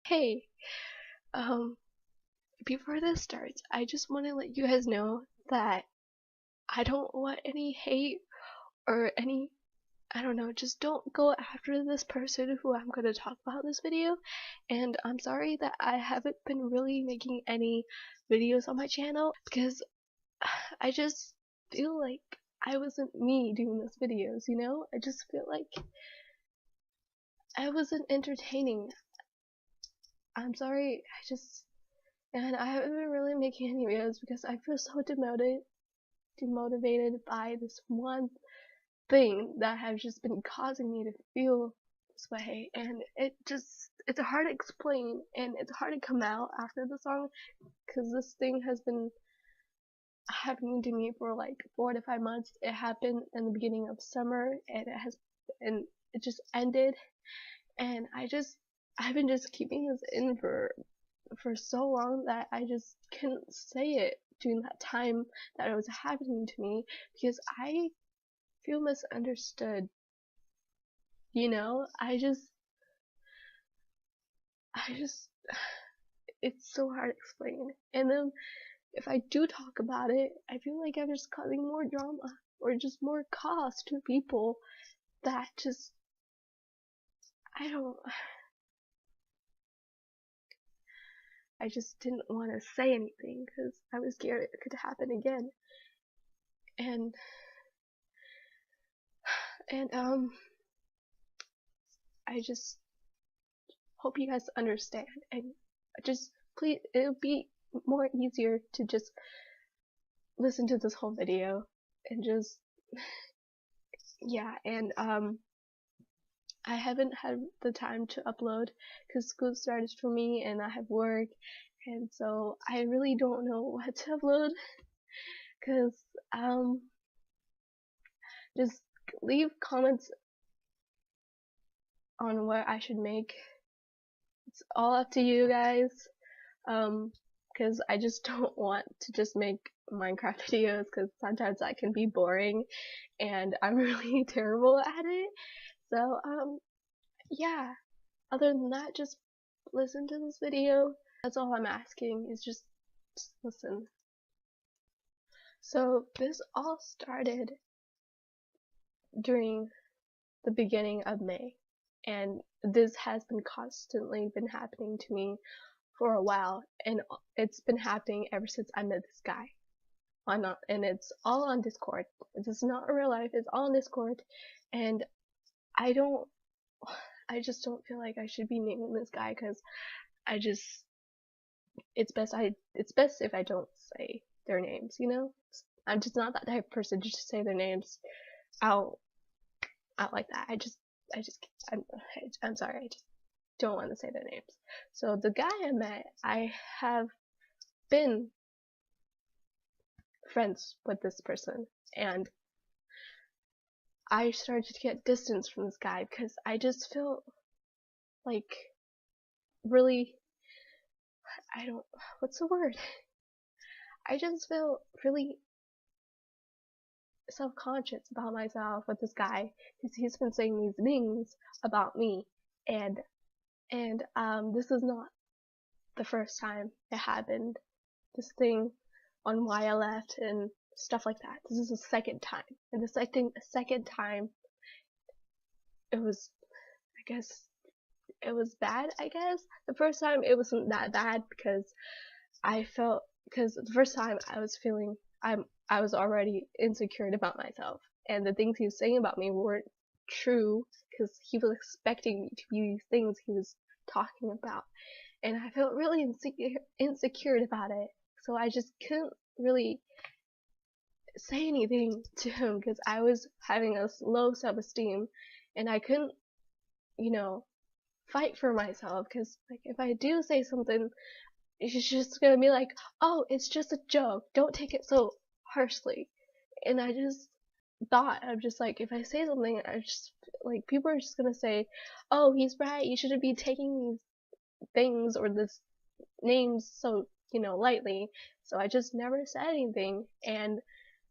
Hey, um, before this starts, I just want to let you guys know that I don't want any hate or any, I don't know, just don't go after this person who I'm going to talk about in this video. And I'm sorry that I haven't been really making any videos on my channel because I just feel like I wasn't me doing these videos, you know? I just feel like I wasn't entertaining. I'm sorry, and I haven't been really making any videos because I feel so demotivated by this one thing that has just been causing me to feel this way, and it's hard to explain and it's hard to come out after the song because this thing has been happening to me for like 4 to 5 months. It happened in the beginning of summer and it just ended, and I've been just keeping this in for so long that I just couldn't say it during that time that it was happening to me because I feel misunderstood. You know, I just, it's so hard to explain. And then if I do talk about it, I feel like I'm just causing more drama or just more cost to people that just, I don't, I just didn't want to say anything because I was scared it could happen again. And, and I just hope you guys understand and just please, it would be more easier to just listen to this whole video and just yeah. And I haven't had the time to upload because school started for me and I have work, and so I really don't know what to upload because um just leave comments on what I should make. It's all up to you guys. Because I just don't want to just make Minecraft videos because sometimes that can be boring and I'm really terrible at it. So, yeah, other than that, just listen to this video. That's all I'm asking is just listen. So, this all started during the beginning of May, and this has been constantly been happening to me for a while, and it's been happening ever since I met this guy. And it's all on Discord. This is not real life. It's all on Discord, and I don't. I just don't feel like I should be naming this guy because I just. It's best if I don't say their names. You know. I'm just not that type of person to just say their names out out like that. I just I'm sorry. I just don't want to say their names. So the guy I met, I have been friends with this person, and I started to get distance from this guy because I just feel like really, I don't, what's the word? I just feel really self-conscious about myself with this guy because he's been saying these things about me, and this is not the first time it happened. This thing on why I left and stuff like that. This is the second time, and the second time it was, I guess, it was bad. I guess the first time it wasn't that bad because the first time I was feeling I was already insecure about myself, and the things he was saying about me weren't true because he was expecting me to be these things he was talking about, and I felt really insecure about it. So I just couldn't really say anything to him because I was having a low self-esteem, and I couldn't, you know, fight for myself because like if I do say something, she's just gonna be like, oh, it's just a joke, don't take it so harshly. And I just thought, I'm just like, if I say something, I just like people are just gonna say, oh, he's right, you shouldn't be taking these things or this names so, you know, lightly. So I just never said anything, and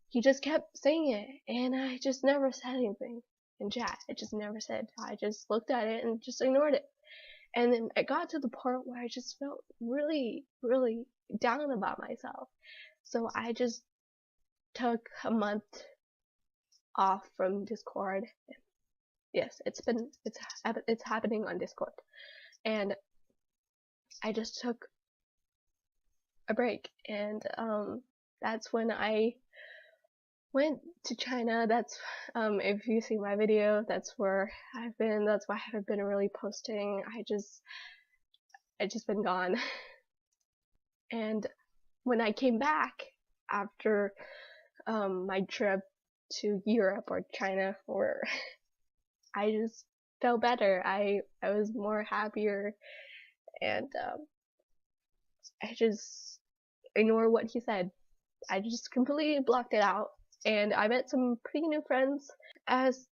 he just kept saying it, and I just never said anything in chat. I just never said. I just looked at it and just ignored it. And then it got to the point where I just felt really, really down about myself. So I just took a month off from Discord. Yes, it's happening on Discord. And I just took a break, and that's when I went to China. That's if you see my video, that's where I've been. That's why I haven't been really posting. I just been gone. And when I came back after my trip to Europe or China, or I just felt better. I was more happier, and I just ignored what he said. I just completely blocked it out, and I met some pretty new friends. As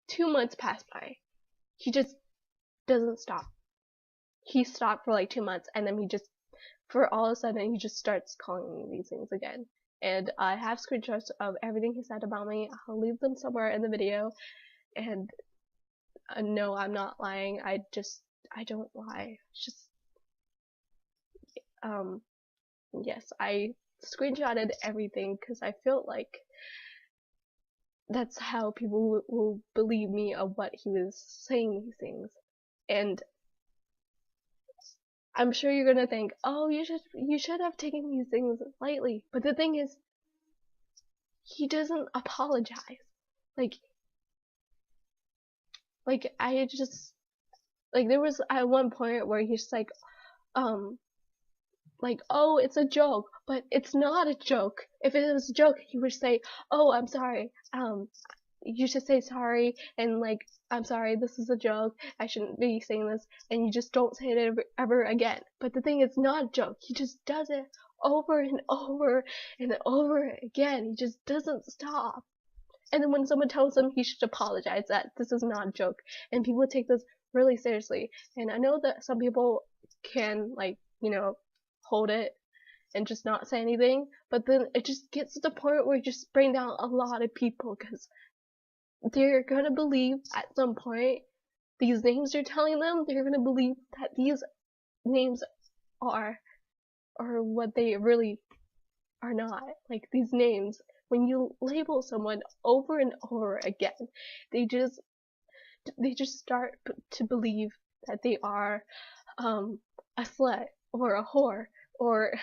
2 months passed by, he just doesn't stop. He stopped for like 2 months, and then for all of a sudden, he just starts calling me these things again. And I have screenshots of everything he said about me. I'll leave them somewhere in the video. And no, I'm not lying. I don't lie. It's just, yes, I screenshotted everything because I felt like that's how people will believe me of what he was saying these things. And I'm sure you're gonna think, oh, you should have taken these things lightly. But the thing is, he doesn't apologize. Like I just, like, there was at one point where he's like, oh, it's a joke, but it's not a joke. If it was a joke, he would say, oh, I'm sorry, you should say sorry, and like, I'm sorry, this is a joke, I shouldn't be saying this, and you just don't say it ever again. But the thing is not a joke, he just does it over and over and over again. He just doesn't stop. And then when someone tells him he should apologize, that this is not a joke, and people take this really seriously. And I know that some people can, like, hold it and just not say anything, but then it just gets to the point where you just bring down a lot of people, because they're gonna believe at some point these names you're telling them, they're gonna believe that these names are what they really are not. Like, these names, when you label someone over and over again, they just start to believe that they are a slut or a whore, or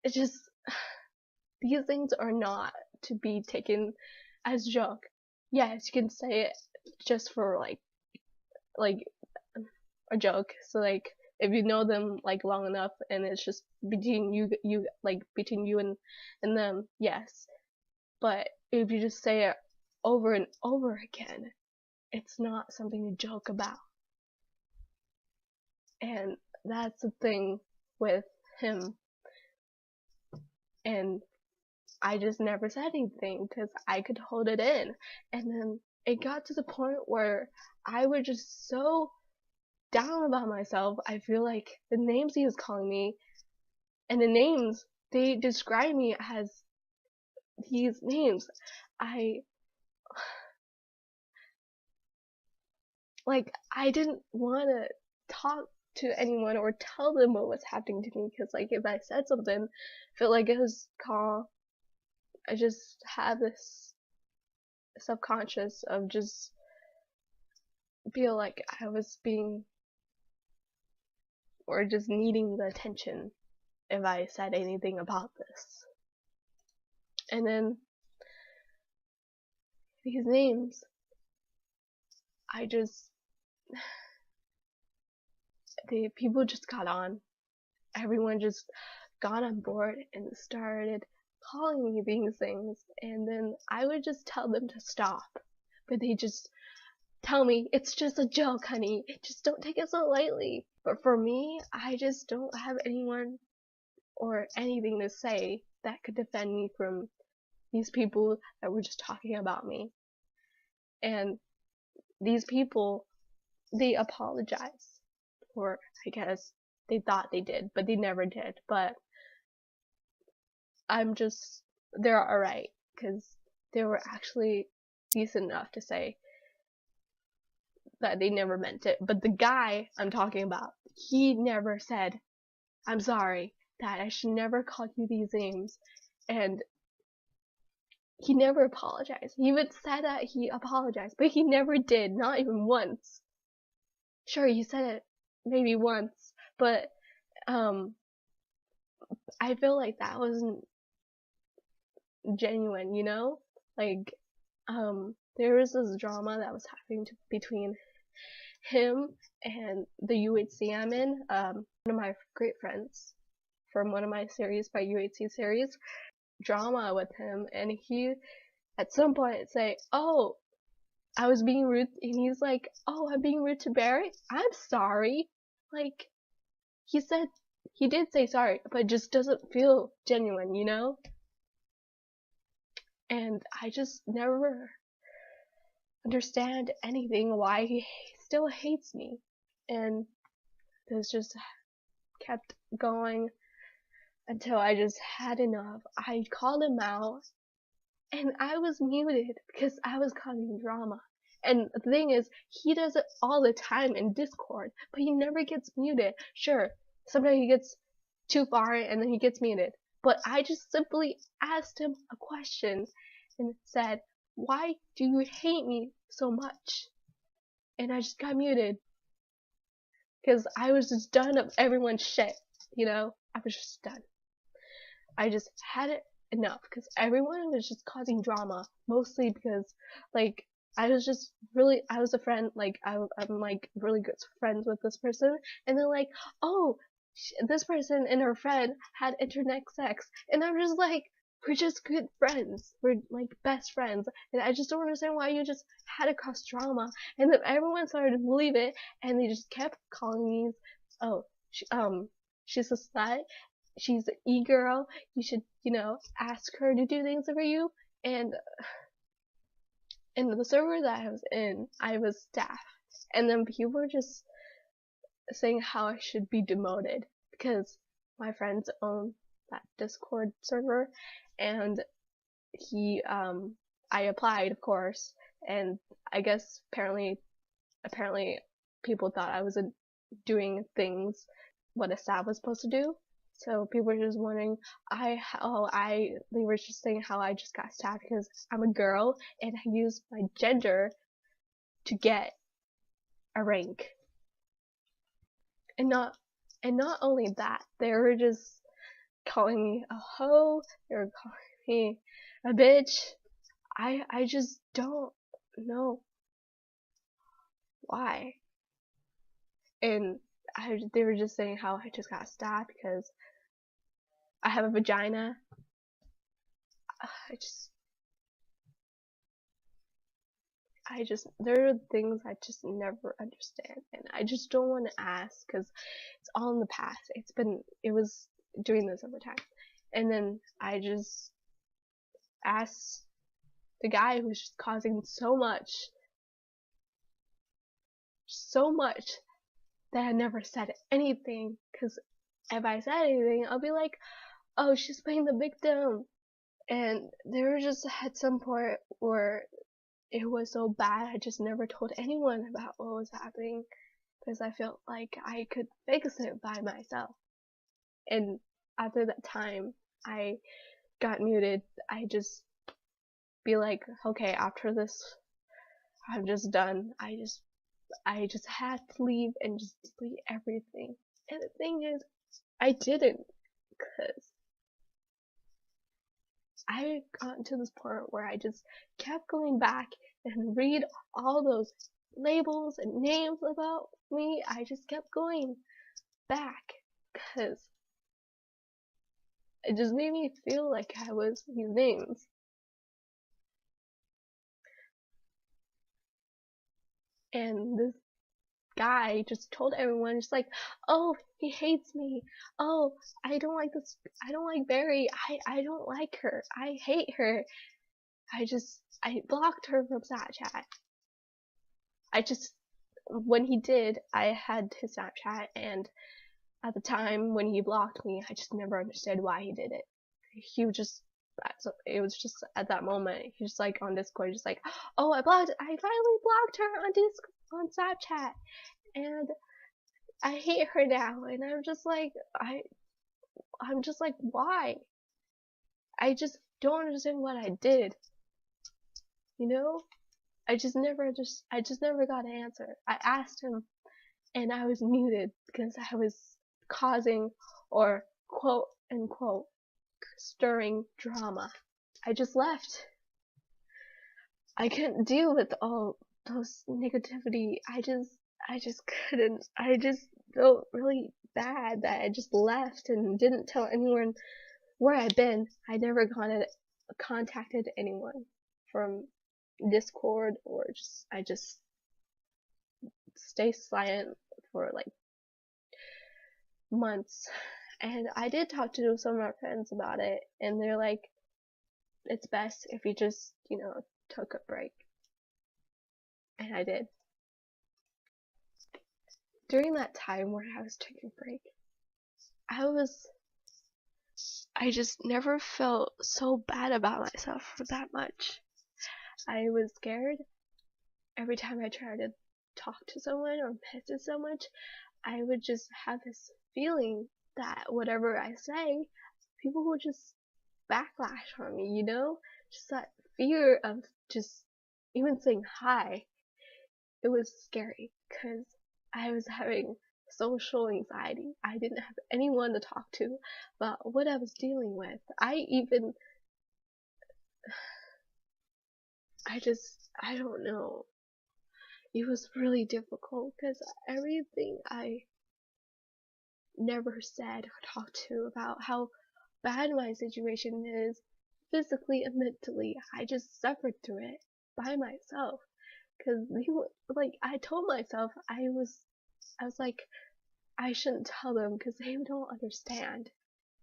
it's just, these things are not to be taken as joke. Yes, you can say it just for like a joke. So like, if you know them like long enough and it's just between you and them, yes. But if you just say it over and over again, it's not something to joke about. And that's the thing with him. And I just never said anything because I could hold it in. And then it got to the point where I was just so down about myself. I feel like the names he was calling me, and the names, they describe me as these names. I didn't want to talk to anyone or tell them what was happening to me, because like, if I said something, I felt like it was I just had this subconscious of just feel like I was being, or just needing the attention if I said anything about this. And then these names, the people just got on. Everyone just got on board and started calling me these things, and then I would just tell them to stop, but they just tell me, it's just a joke, honey, just don't take it so lightly. But for me, I just don't have anyone or anything to say that could defend me from these people that were just talking about me. And these people, they apologize, or I guess they thought they did, but they never did. But they're alright, because they were actually decent enough to say that they never meant it. But the guy I'm talking about, he never said, I'm sorry, that I should never call you these names. And he never apologized. He even said that he apologized, but he never did, not even once. Sure, he said it maybe once, but I feel like that wasn't genuine, you know? Like, there was this drama that was happening between him and the UHC I'm in, one of my great friends from one of my series, my UHC series, drama with him, and he at some point say, oh, I was being rude, and he's like, oh, I'm being rude to Barry? I'm sorry. Like, he did say sorry, but it just doesn't feel genuine, you know? And I just never understand anything why he still hates me. And this just kept going until I just had enough. I called him out, and I was muted because I was causing drama. And the thing is, he does it all the time in Discord, but he never gets muted. Sure, sometimes he gets too far and then he gets muted. But I just simply asked him a question and said, why do you hate me so much? And I just got muted. Because I was just done of everyone's shit, you know? I was just done. I just had it enough because everyone was just causing drama, mostly because, like, I was a friend, like, I'm like really good friends with this person, and they're like, oh, this person and her friend had internet sex, and I'm just like, we're just good friends, we're like best friends, and I just don't understand why you just had to cause drama. And then everyone started to believe it, and they just kept calling me, oh, she's a slut, she's an e-girl, you should, you know, ask her to do things for you. And in the server that I was in, I was staff, and then people were just saying how I should be demoted because my friends own that Discord server, and I applied, of course, and I guess apparently people thought I wasn't doing things what a staff was supposed to do. So people were just wondering, they were just saying how I just got stabbed because I'm a girl and I used my gender to get a rank. And not only that, they were just calling me a hoe, they were calling me a bitch. I just don't know why. And they were just saying how I just got stabbed because I have a vagina. There are things I just never understand, and I just don't want to ask because it's all in the past. It was doing this over time, and then I just asked the guy who was just causing so much that I never said anything, because if I said anything, I'll be like, oh, she's playing the victim. And there was just at some point where it was so bad, I just never told anyone about what was happening because I felt like I could fix it by myself. And after that time, I got muted. I just be like, okay, after this, I'm just done. I just had to leave and just delete everything. And the thing is, I didn't, because I got to this point where I just kept going back and read all those labels and names about me. I just kept going back because it just made me feel like I was these names. And this guy just told everyone, just like, oh, he hates me. Oh, I don't like this. I don't like Barry. I don't like her. I hate her. I blocked her from Snapchat. When he did, I had his Snapchat, and at the time when he blocked me, I just never understood why he did it. He would just So it was just at that moment, he's just like on Discord, just like, oh, I finally blocked her on Snapchat, and I hate her now. And I'm just like, I'm just like, why? I just don't understand what I did. You know? I just never got an answer. I asked him, and I was muted because I was causing, or quote unquote, stirring drama. I just left. I couldn't deal with all those negativity. I just couldn't. I just felt really bad that I just left and didn't tell anyone where I'd been. I never contacted anyone from Discord, or I just stay silent for like months. And I did talk to some of my friends about it, and they're like, it's best if you just, took a break. And I did. During that time where I was taking a break, I just never felt so bad about myself for that much. I was scared every time I tried to talk to someone or message someone. I would just have this feeling that whatever I say, people would just backlash on me, Just that fear of just even saying hi. It was scary because I was having social anxiety. I didn't have anyone to talk to about what I was dealing with. I don't know. It was really difficult because everything I never said or talked to about how bad my situation is, physically and mentally, I just suffered through it by myself. Cause I told myself, I was like, I shouldn't tell them because they don't understand.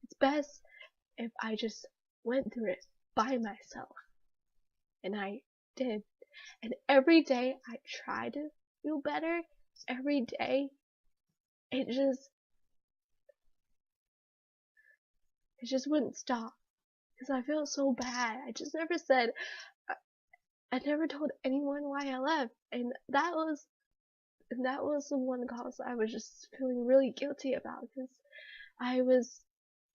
It's best if I just went through it by myself. And I did. And every day I tried to feel better. Every day it just wouldn't stop. Because I felt so bad. I just never said, I never told anyone why I left. And that was the one cause I was just feeling really guilty about, because I was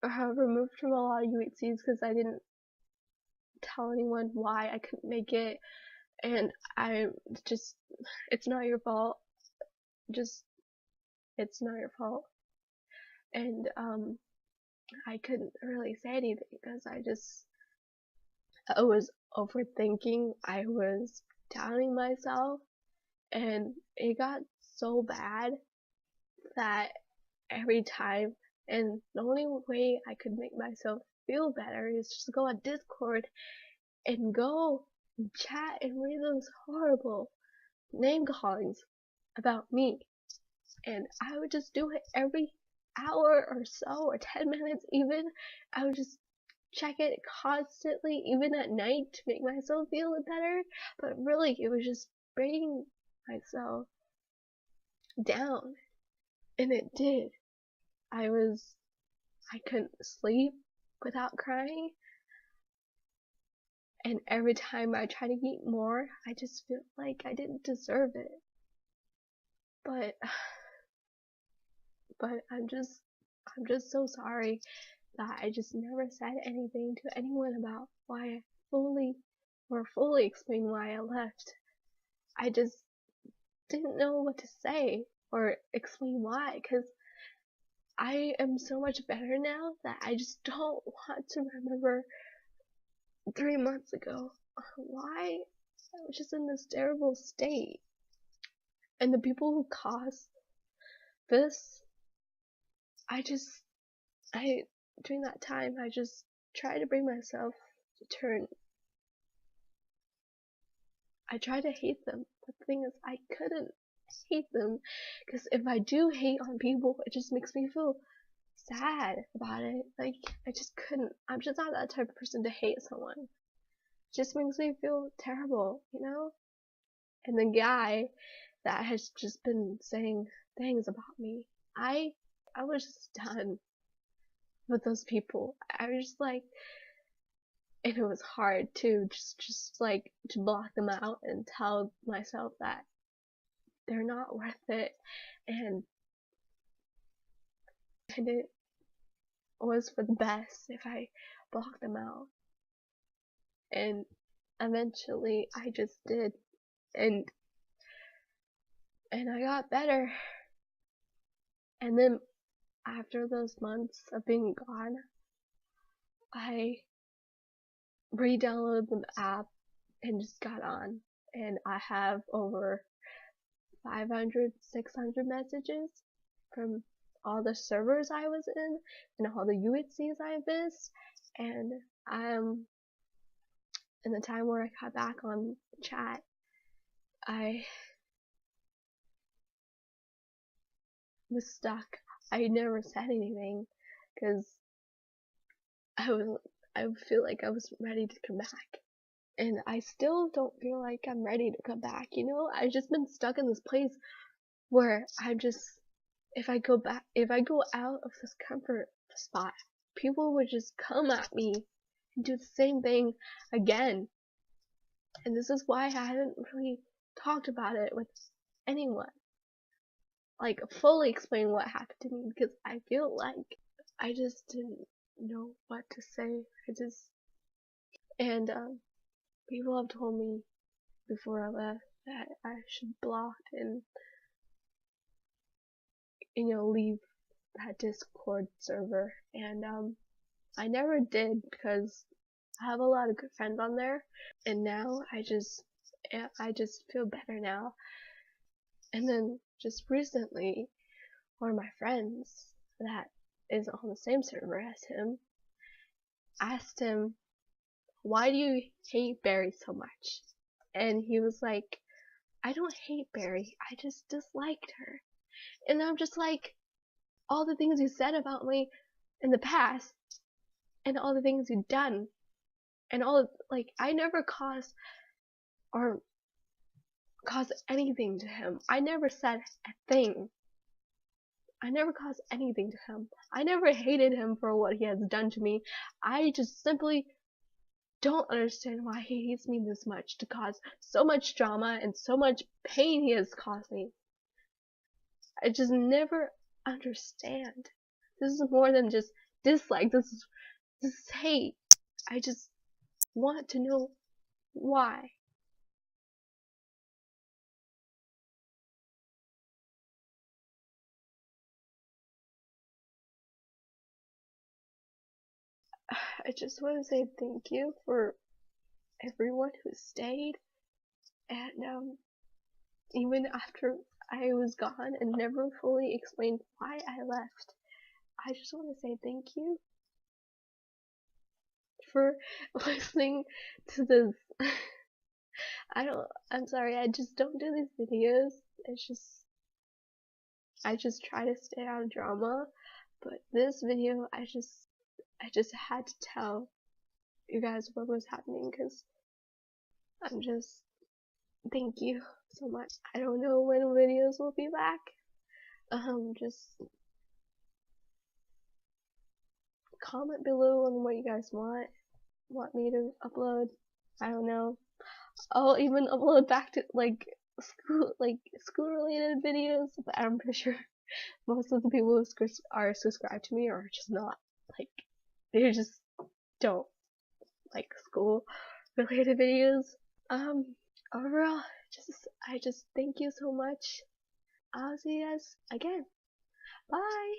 removed from a lot of UHCs because I didn't tell anyone why I couldn't make it. And it's not your fault. It's not your fault. And I couldn't really say anything because I was overthinking. I was doubting myself, and it got so bad that every time, and the only way I could make myself feel better is just go on Discord and go and chat and read those horrible name callings about me. And I would just do it every hour or so, or 10 minutes even. I would just check it constantly, even at night, to make myself feel better. But really, it was just bringing myself down. And it did. I couldn't sleep without crying. And every time I try to eat more, I just feel like I didn't deserve it. But I'm just so sorry that I just never said anything to anyone about why I fully explain why I left. I just didn't know what to say or explain why, because I am so much better now that I just don't want to remember 3 months ago why I was just in this terrible state. And the people who caused this, during that time, I just tried to bring myself to turn. I tried to hate them, but the thing is, I couldn't hate them, because if I do hate on people, it just makes me feel sad about it. Like, I just couldn't. I'm just not that type of person to hate someone. It just makes me feel terrible, And the guy that has just been saying things about me, I was just done with those people. I was just like, and it was hard too, just like to block them out and tell myself that they're not worth it, and it was for the best if I blocked them out. And eventually I just did, and I got better. And then after those months of being gone, I re-downloaded the app and just got on, and I have over 500, 600 messages from all the servers I was in and all the UHCs I missed. And in the time where I got back on chat, I was stuck. I never said anything because I feel like I was ready to come back. And I still don't feel like I'm ready to come back, you know? I've just been stuck in this place where I'm just, if I go out of this comfort spot, people would just come at me and do the same thing again. And this is why I haven't really talked about it with anyone. Like, fully explain what happened to me, because I feel like I just didn't know what to say. And people have told me before I left that I should block and, leave that Discord server. And I never did, because I have a lot of good friends on there, and now I just feel better now. And then just recently, one of my friends that is on the same server as him asked him, "Why do you hate Barry so much?" And he was like, "I don't hate Barry, I just disliked her." And I'm just like, all the things you said about me in the past, and all the things you've done, and I never caused anything to him. I never said a thing. I never caused anything to him. I never hated him for what he has done to me. I just simply don't understand why he hates me this much, to cause so much drama and so much pain he has caused me. I just never understand. This is more than just dislike. This is hate. I just want to know why. I just want to say thank you for everyone who stayed, and even after I was gone and never fully explained why I left, I just want to say thank you for listening to this. I'm sorry, I just don't do these videos. I just try to stay out of drama, but this video, I just had to tell you guys what was happening, because thank you so much. I don't know when videos will be back. Just comment below on what you guys want me to upload. I don't know. I'll even upload back to school related videos, but I'm pretty sure most of the people who are subscribed to me are just not, they just don't like school related videos. Overall, I just thank you so much. I'll see you guys again. Bye!